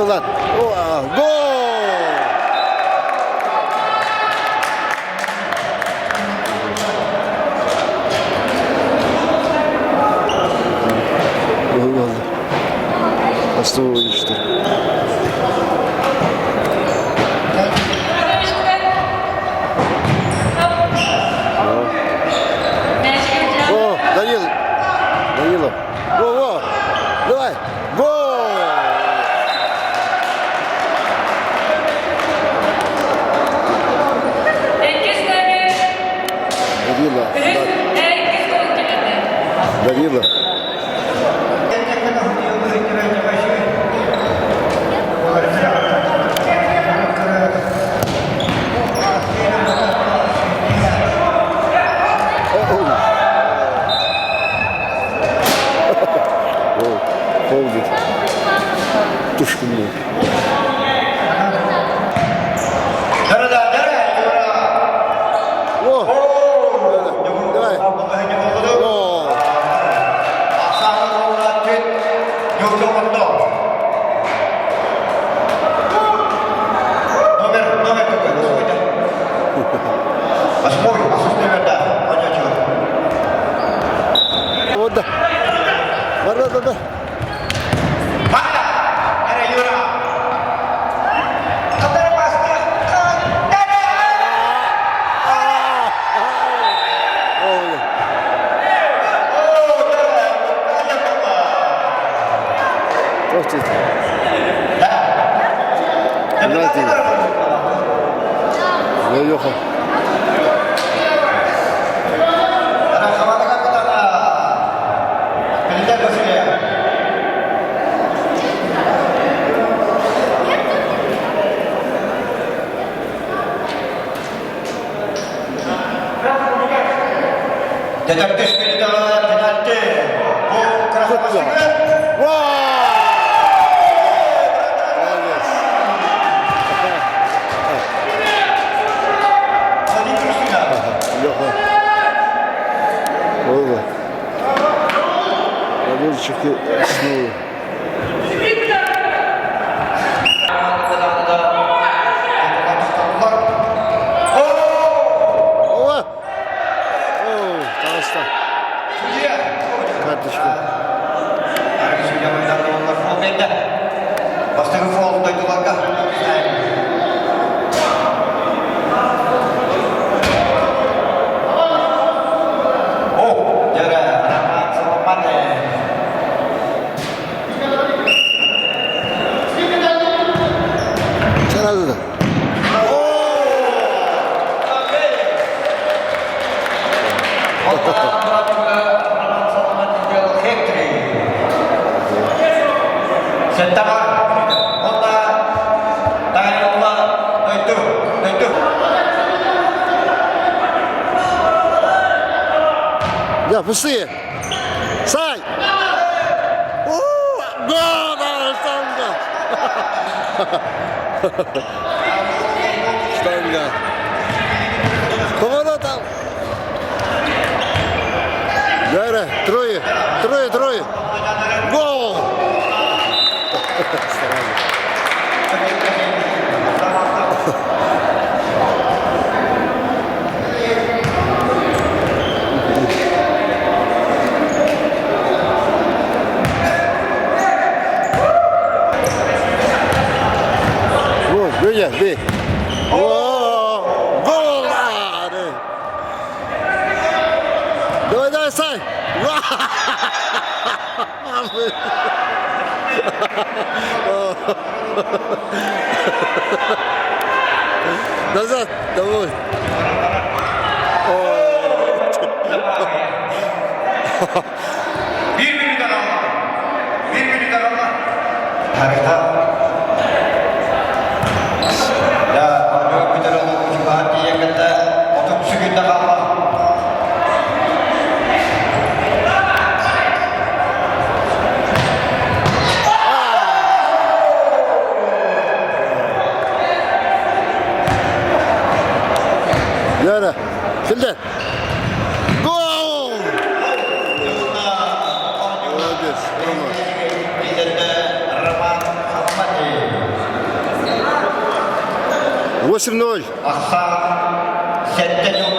Nazat. Gol! Gol oldu. Hasta oldu işte. Данилов. Во! Давай! Гол! Данилов. Oldu. Düşkün mü? Var. Çok ciddi. Penaltı. Yok. Detektif beni de penaltı. Bu kırık basını. Oldu. Olur çünkü sınavı. Kardeşim. Basta que for da Itubaca. Oh, jaga anak sama mate. Sen hazır. Sentakan, kota, tangan Allah, itu. Ya fıstığı. Say. Gol! Stanga. Stanga. Кована там. Яра, трое. Гол! Вот, Леня, бей. Гол! Давай, Сань! Назад, давай. Bir minuten Allah. Harita. Ya, kalau kita lakukan hati yang kata untuk sekitar Allah. Yara, şimdi. Gol! Olabilir, olmaz. Rahman Ahmad. 8-0. Aksan sette